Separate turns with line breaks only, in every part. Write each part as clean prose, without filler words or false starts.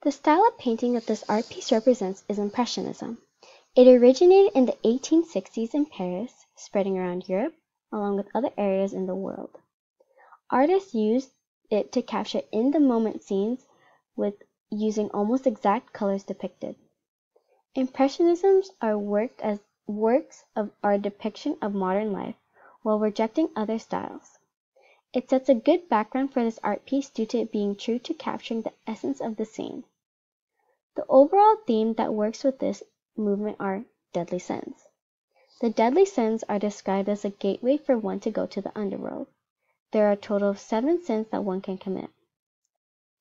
The style of painting that this art piece represents is Impressionism. It originated in the 1860s in Paris, spreading around Europe, along with other areas in the world. Artists used it to capture in-the-moment scenes with using almost exact colors depicted. Impressionisms are works of our depiction of modern life while rejecting other styles. It sets a good background for this art piece due to it being true to capturing the essence of the scene. The overall theme that works with this movement are deadly sins. The deadly sins are described as a gateway for one to go to the underworld. There are a total of 7 sins that one can commit: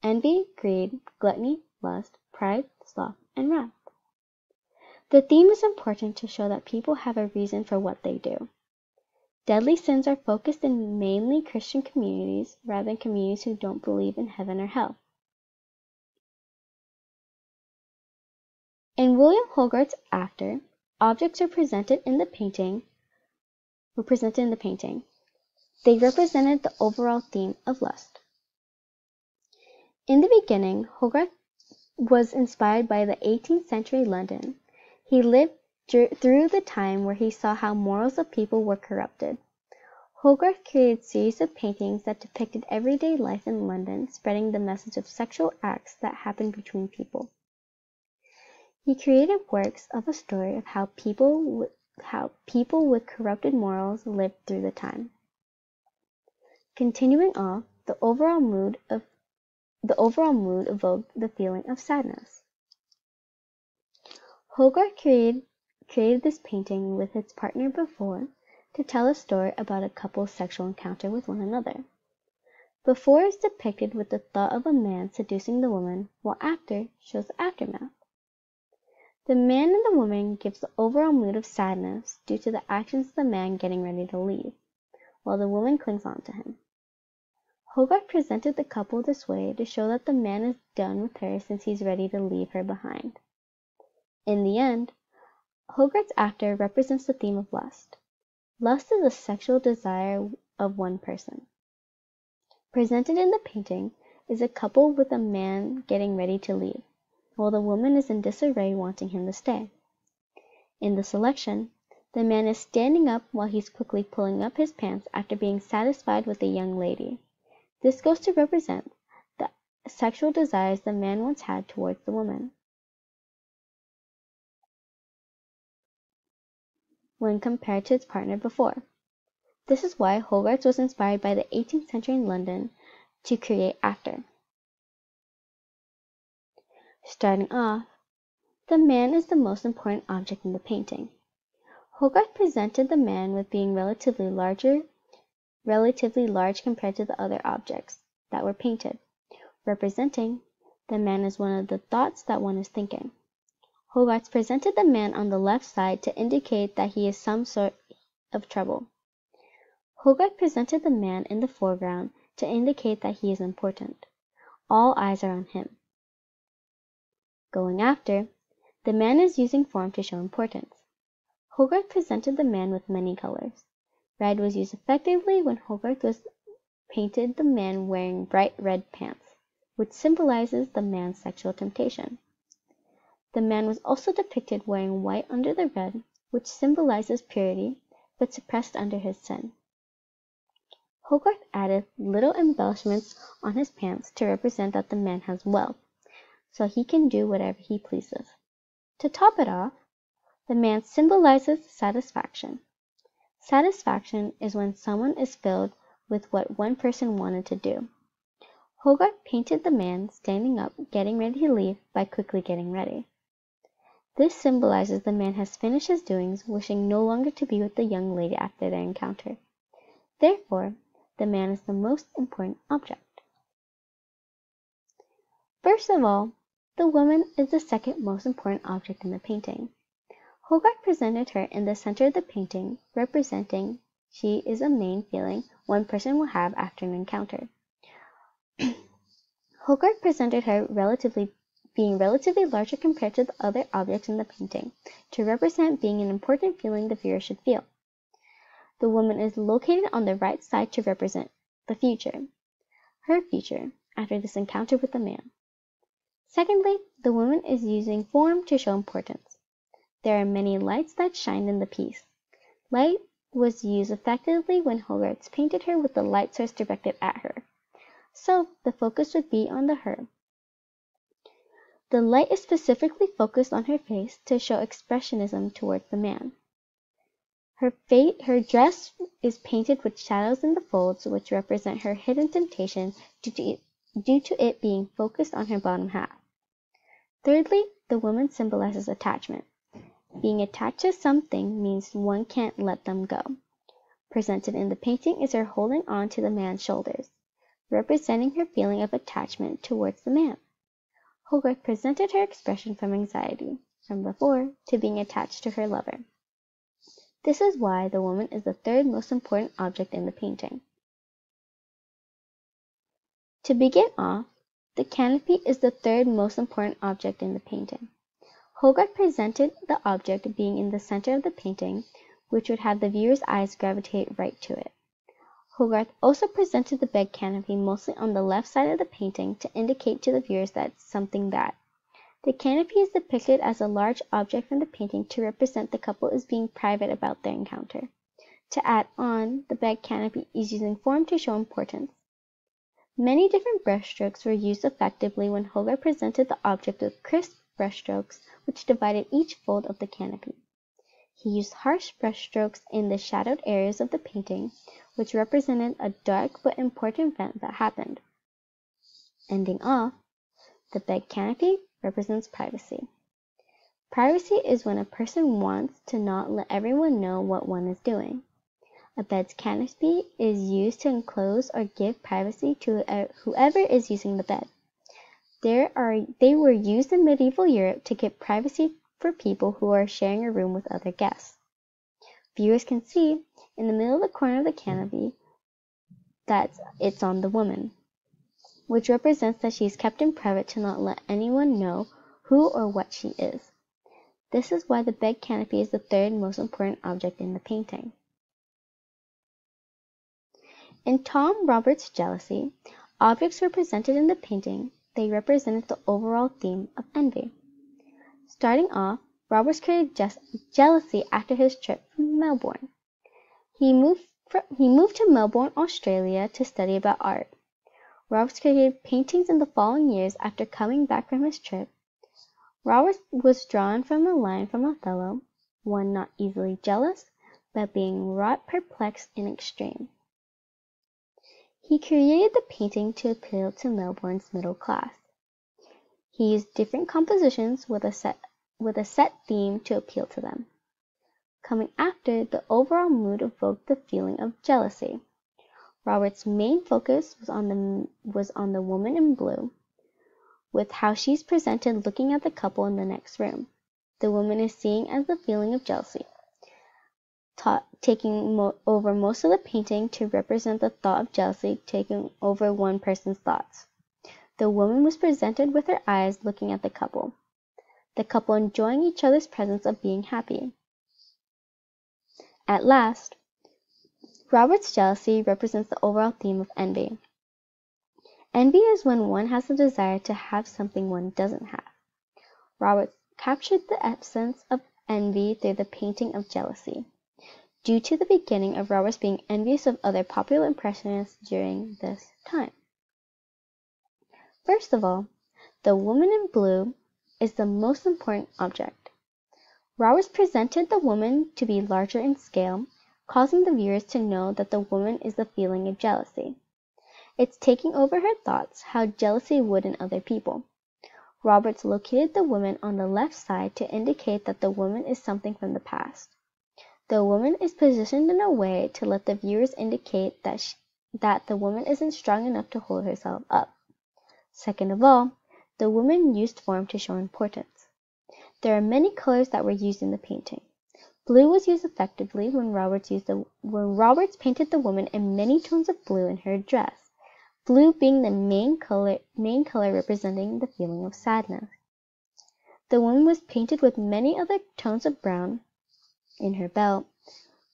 envy, greed, gluttony, lust, pride, sloth, and wrath. The theme is important to show that people have a reason for what they do. Deadly sins are focused in mainly Christian communities rather than communities who don't believe in heaven or hell. In William Hogarth's After, objects are presented in the painting. They represented the overall theme of lust. In the beginning, Hogarth was inspired by the 18th century London. He lived through the time where he saw how morals of people were corrupted. Hogarth created a series of paintings that depicted everyday life in London, spreading the message of sexual acts that happened between people. He created works of a story of how people with corrupted morals lived through the time. Continuing on, the overall mood evoked the feeling of sadness. Hogarth created this painting with his partner before to tell a story about a couple's sexual encounter with one another. Before is depicted with the thought of a man seducing the woman, while after shows the aftermath. The man and the woman gives the overall mood of sadness due to the actions of the man getting ready to leave, while the woman clings on to him. Hogarth presented the couple this way to show that the man is done with her since he's ready to leave her behind. In the end, Hogarth's After represents the theme of lust. Lust is a sexual desire of one person. Presented in the painting is a couple with a man getting ready to leave, while the woman is in disarray wanting him to stay. In the selection, the man is standing up while he's quickly pulling up his pants after being satisfied with a young lady. This goes to represent the sexual desires the man once had towards the woman, when compared to its partner before. This is why Hogarth was inspired by the 18th century in London to create After. Starting off, the man is the most important object in the painting. Hogarth presented the man with being relatively large compared to the other objects that were painted, representing the man as one of the thoughts that one is thinking. Hogarth presented the man on the left side to indicate that he is some sort of trouble. Hogarth presented the man in the foreground to indicate that he is important. All eyes are on him. Going after, the man is using form to show importance. Hogarth presented the man with many colors. Red was used effectively when Hogarth painted the man wearing bright red pants, which symbolizes the man's sexual temptation. The man was also depicted wearing white under the red, which symbolizes purity, but suppressed under his sin. Hogarth added little embellishments on his pants to represent that the man has wealth, so he can do whatever he pleases. To top it off, the man symbolizes satisfaction. Satisfaction is when someone is filled with what one person wanted to do. Hogarth painted the man standing up, getting ready to leave by quickly getting ready. This symbolizes the man has finished his doings, wishing no longer to be with the young lady after their encounter. Therefore, the man is the most important object. First of all, the woman is the second most important object in the painting. Hogarth presented her in the center of the painting, representing she is a main feeling one person will have after an encounter. Hogarth presented her being relatively larger compared to the other objects in the painting, to represent being an important feeling the viewer should feel. The woman is located on the right side to represent the future, her future, after this encounter with the man. Secondly, the woman is using form to show importance. There are many lights that shine in the piece. Light was used effectively when Hogarth painted her with the light source directed at her, so the focus would be on her. The light is specifically focused on her face to show expressionism towards the man. Her dress is painted with shadows in the folds, which represent her hidden temptation due to it being focused on her bottom half. Thirdly, the woman symbolizes attachment. Being attached to something means one can't let them go. Presented in the painting is her holding on to the man's shoulders, representing her feeling of attachment towards the man. Hogarth presented her expression from anxiety, from before, to being attached to her lover. This is why the woman is the third most important object in the painting. To begin off, the canopy is the third most important object in the painting. Hogarth presented the object being in the center of the painting, which would have the viewer's eyes gravitate right to it. Hogarth also presented the bed canopy mostly on the left side of the painting to indicate to the viewers that something that. The canopy is depicted as a large object from the painting to represent the couple as being private about their encounter. To add on, the bed canopy is using form to show importance. Many different brushstrokes were used effectively when Hogarth presented the object with crisp brushstrokes which divided each fold of the canopy. He used harsh brushstrokes in the shadowed areas of the painting, which represented a dark but important event that happened. Ending off, the bed canopy represents privacy. Privacy is when a person wants to not let everyone know what one is doing. A bed's canopy is used to enclose or give privacy to whoever is using the bed. They were used in medieval Europe to give privacy for people who are sharing a room with other guests. Viewers can see in the middle of the corner of the canopy that it's on the woman, which represents that she is kept in private to not let anyone know who or what she is. This is why the bed canopy is the third most important object in the painting. In Tom Roberts' Jealousy, objects were presented in the painting. They represented the overall theme of envy. Starting off, Roberts created jealousy after his trip from Melbourne. He moved to Melbourne, Australia to study about art. Roberts created paintings in the following years after coming back from his trip. Roberts was drawn from a line from Othello, one not easily jealous, but being wrought perplexed in extreme. He created the painting to appeal to Melbourne's middle class. He used different compositions with a set theme to appeal to them. Coming after, the overall mood evoked the feeling of jealousy. Roberts' main focus was on the woman in blue, with how she's presented looking at the couple in the next room. The woman is seen as the feeling of jealousy, taking over most of the painting to represent the thought of jealousy taking over one person's thoughts. The woman was presented with her eyes looking at the couple enjoying each other's presence of being happy. At last, Roberts' jealousy represents the overall theme of envy. Envy is when one has a desire to have something one doesn't have. Roberts captured the essence of envy through the painting of jealousy, due to the beginning of Roberts being envious of other popular impressionists during this time. First of all, the woman in blue is the most important object. Roberts presented the woman to be larger in scale, causing the viewers to know that the woman is the feeling of jealousy. It's taking over her thoughts, how jealousy would in other people. Roberts located the woman on the left side to indicate that the woman is something from the past. The woman is positioned in a way to let the viewers indicate that the woman isn't strong enough to hold herself up. Second of all, the woman used form to show importance. There are many colors that were used in the painting. Blue was used effectively when Roberts painted the woman in many tones of blue in her dress, blue being the main color representing the feeling of sadness. The woman was painted with many other tones of brown in her belt.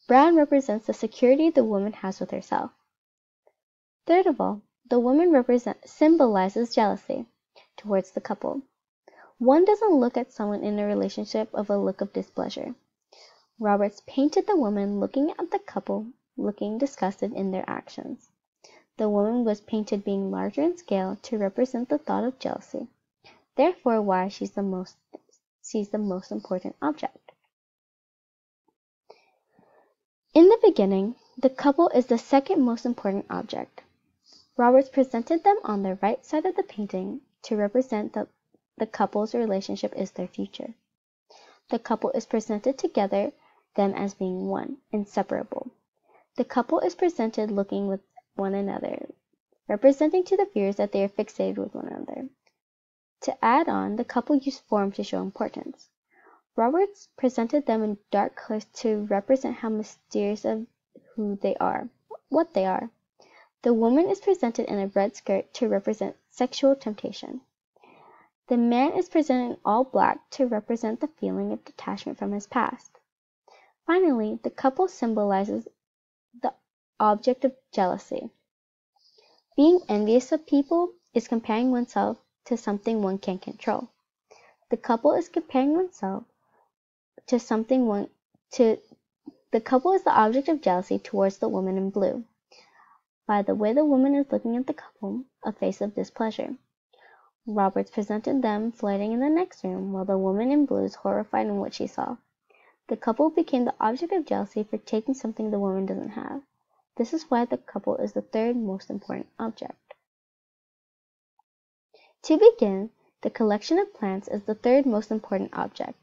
Brown represents the security the woman has with herself. Third of all, the woman symbolizes jealousy. towards the couple. One doesn't look at someone in a relationship with a look of displeasure. Roberts painted the woman looking at the couple, looking disgusted in their actions. The woman was painted being larger in scale to represent the thought of jealousy, therefore why she's the most important object. In the beginning, the couple is the second most important object. Roberts presented them on the right side of the painting to represent that the couple's relationship is their future. The couple is presented together, them as being one, inseparable. The couple is presented looking with one another, representing to the viewers that they are fixated with one another. To add on, the couple used form to show importance. Roberts presented them in dark colors to represent how mysterious of who they are, what they are. The woman is presented in a red skirt to represent sexual temptation. The man is presented in all black to represent the feeling of detachment from his past. Finally, the couple symbolizes the object of jealousy. Being envious of people is comparing oneself to something one can't control. The couple is comparing oneself to the couple is the object of jealousy towards the woman in blue. By the way the woman is looking at the couple, a face of displeasure. Roberts presented them flirting in the next room, while the woman in blue is horrified in what she saw. The couple became the object of jealousy for taking something the woman doesn't have. This is why the couple is the third most important object. To begin, the collection of plants is the third most important object.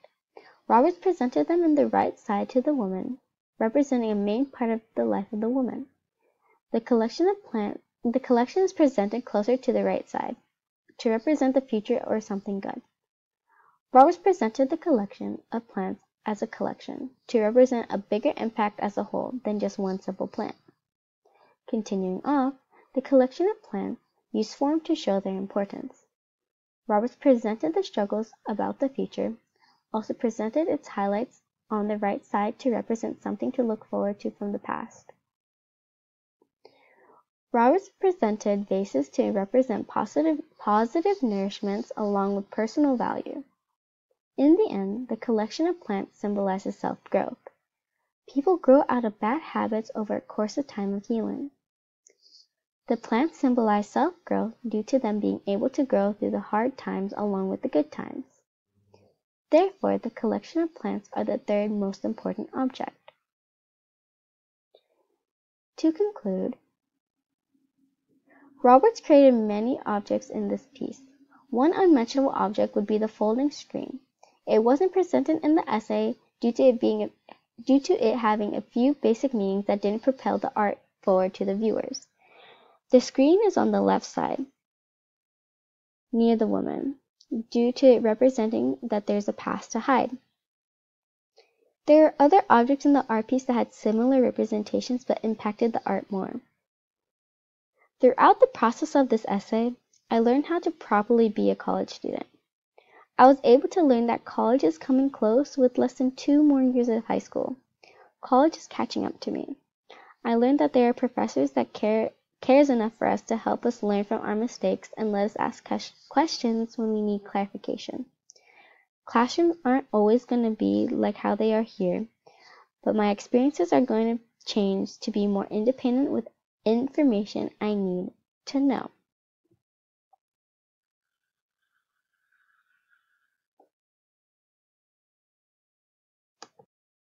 Roberts presented them in the right side to the woman, representing a main part of the life of the woman. The collection is presented closer to the right side, to represent the future or something good. Roberts presented the collection of plants as a collection, to represent a bigger impact as a whole than just one simple plant. Continuing off, the collection of plants used form to show their importance. Roberts presented the struggles about the future, also presented its highlights on the right side to represent something to look forward to from the past. Roberts presented vases to represent positive nourishments along with personal value. In the end, the collection of plants symbolizes self-growth. People grow out of bad habits over a course of time of healing. The plants symbolize self-growth due to them being able to grow through the hard times along with the good times. Therefore, the collection of plants are the third most important object. To conclude, Roberts created many objects in this piece. One unmentionable object would be the folding screen. It wasn't presented in the essay due to it having a few basic meanings that didn't propel the art forward to the viewers. The screen is on the left side, near the woman, due to it representing that there's a past to hide. There are other objects in the art piece that had similar representations but impacted the art more. Throughout the process of this essay, I learned how to properly be a college student. I was able to learn that college is coming close with less than 2 more years of high school. College is catching up to me. I learned that there are professors that cares enough for us to help us learn from our mistakes and let us ask questions when we need clarification. Classrooms aren't always going to be like how they are here, but my experiences are going to change to be more independent with information I need to know.